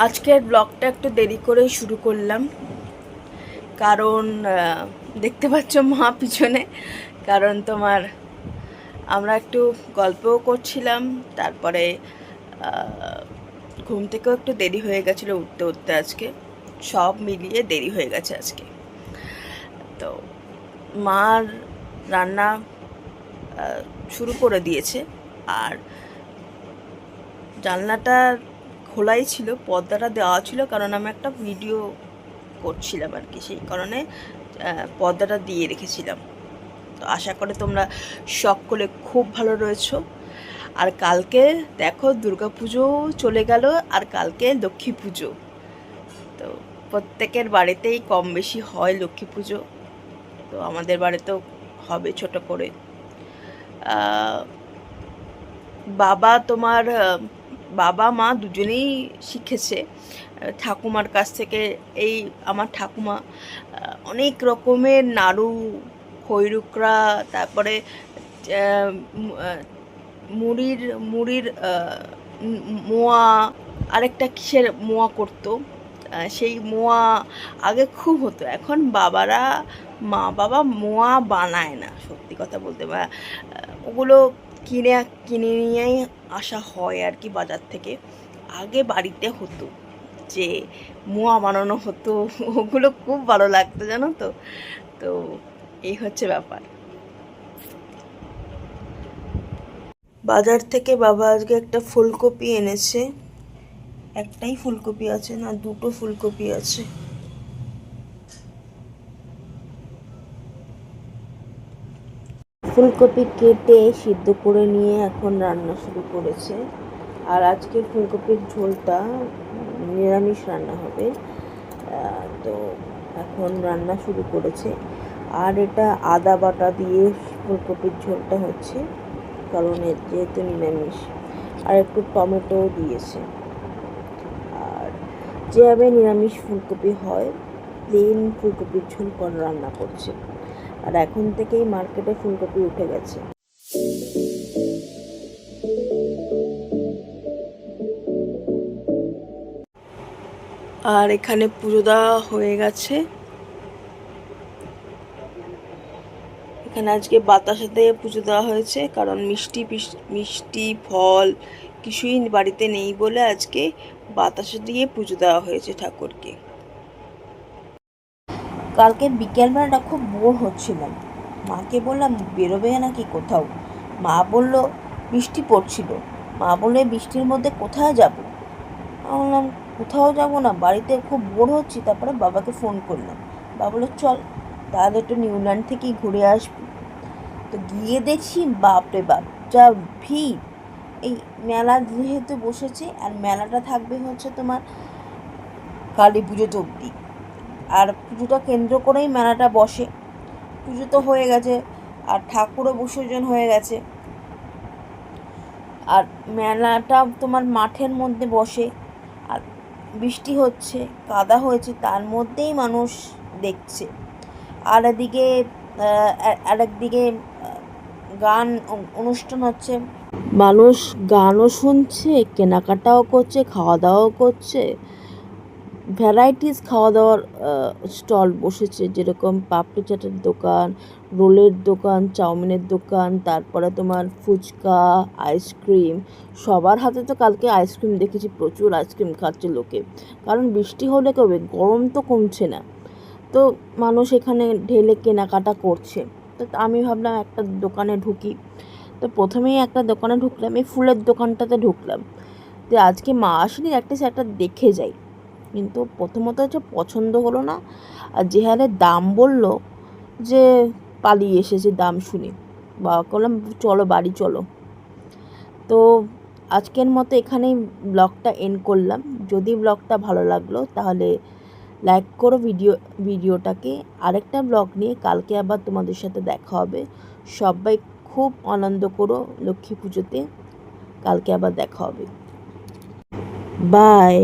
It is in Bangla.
আজকের ব্লগটা একটু দেরি করেই শুরু করলাম, কারণ দেখতে পাচ্ছ মা পিছনে। কারণ আমরা একটু গল্পও করছিলাম, তারপরে ঘুম থেকেও একটু দেরি হয়ে গেছিলো উঠতে উঠতে। আজকে সব মিলিয়ে দেরি হয়ে গেছে আজকে। তো মার রান্না শুরু করে দিয়েছে, আর জানলাটা খোলাই ছিল, পর্দাটা দেওয়া ছিল, কারণ আমি একটা ভিডিও করছিলাম আর কি, সেই কারণে পর্দাটা দিয়ে রেখেছিলাম। তো আশা করে তোমরা সকলে খুব ভালো রয়েছো। আর কালকে দেখো দুর্গাপুজো চলে গেল, আর কালকে লক্ষ্মী পুজো। তো প্রত্যেকের বাড়িতেই কম বেশি হয় লক্ষ্মী পুজো, তো আমাদের বাড়িতেও হবে ছোট করে। বাবা মা দুজনেই শিখেছে ঠাকুমার কাছ থেকে। এই আমার ঠাকুমা অনেক রকমের নাড়ু, খৈরুকরা, তারপরে মুড়ির মুড়ির মোয়া, আরেকটা কিসের মোয়া করতো, সেই মোয়া আগে খুব হতো। এখন মা বাবা মোয়া বানায় না, সত্যি কথা বলতে। ওগুলো কিনে কিনে নিয়েই আসা হয় আর কি বাজার থেকে। আগে বাড়িতে হতো, যে মোয়া বানানো হতো, ওগুলো খুব ভালো লাগতো, জানো তো। তো এই হচ্ছে ব্যাপার। বাজার থেকে বাবা আজকে একটা ফুলকপি এনেছে। একটাই ফুলকপি আছে না, দুটো ফুলকপি আছে। ফুলকপি কেটে সিদ্ধ করে নিয়ে এখন রান্না শুরু করেছে। আর আজকে ফুলকপির ঝোলটা নিরামিষ রান্না হবে। তো এখন রান্না শুরু করেছে। আর এটা আদা বাটা দিয়ে ফুলকপির ঝোলটা হচ্ছে, কারণ যেহেতু নিরামিষ। আর একটু টমেটোও দিয়েছে। আর যেভাবে নিরামিষ ফুলকপি হয়, প্লেন ফুলকপির ঝোল রান্না করছে। আর এখন থেকেই মার্কেটে ফুলকপি উঠে গেছে। আর এখানে পুজো দেওয়া হয়ে গেছে। এখানে আজকে বাতাসা দিয়ে পুজো দেওয়া হয়েছে, কারণ মিষ্টি ফল কিছুই বাড়িতে নেই বলে আজকে বাতাসা দিয়ে পুজো দেওয়া হয়েছে ঠাকুরকে। কালকে বিকেলবেলাটা খুব বোর হচ্ছিলাম, মাকে বললাম বেরোবে নাকি কোথাও। মা বলল বৃষ্টি পড়ছিল। মা বললে বৃষ্টির মধ্যে কোথায় যাব। আমি বললাম কোথাও যাব না, বাড়িতে খুব বোর হচ্ছি। তারপরে বাবাকে ফোন করলাম, বাবা বললো চল তাহলে একটু নিউল্যান্ড থেকেই ঘুরে আসবি। তো গিয়ে দেখছি বাপরে বাপ যা ভিড়। এই মেলা যেহেতু বসেছে, আর মেলাটা থাকবে হচ্ছে তোমার কালী পুজো অবধি। আর পুজোটা কেন্দ্র করেই মেলাটা বসে। পুজো তো হয়ে গেছে, আর ঠাকুরও বিসর্জন হয়ে গেছে। আর মেলাটা তোমার মাঠের মধ্যে বসে, আর বৃষ্টি হচ্ছে, কাদা হয়েছে, তার মধ্যেই মানুষ দেখছে। আর আরেকদিকে গান অনুষ্ঠান হচ্ছে, মানুষ গানও শুনছে, কেনাকাটাও করছে, খাওয়া দাওয়াও করছে। ভ্যারাইটিস খাওয়া দাওয়ার স্টল বসেছে, যেরকম পাপড়ি চাটের দোকান, রোলের দোকান, চাউমিনের দোকান, তারপরে তোমার ফুচকা, আইসক্রিম। সবার হাতে তো কালকে আইসক্রিম দেখেছি, প্রচুর আইসক্রিম খাচ্ছে লোকে। কারণ বৃষ্টি হলে কবে, গরম তো কমছে না। তো মানুষ এখানে ঢেলে কেনাকাটা করছে। তো আমি ভাবলাম একটা দোকানে ঢুকি। তো প্রথমেই একটা দোকানে ঢুকলাম, এই ফুলের দোকানটাতে ঢুকলাম। তো আজকে মা আসেনি, একটা দেখে যাই। কিন্তু প্রথমত হচ্ছে পছন্দ হলো না, আর যে হারে দাম বললো, যে পালিয়ে এসেছে দাম শুনে। বাবা বললাম চলো বাড়ি চলো। তো আজকের মতো এখানেই ব্লগটা এন্ড করলাম। যদি ব্লগটা ভালো লাগলো তাহলে লাইক করো ভিডিওটাকে। আরেকটা ব্লগ নিয়ে কালকে আবার তোমাদের সাথে দেখা হবে। সবাই খুব আনন্দ করো লক্ষ্মী পুজোতে। কালকে আবার দেখা হবে। বাই।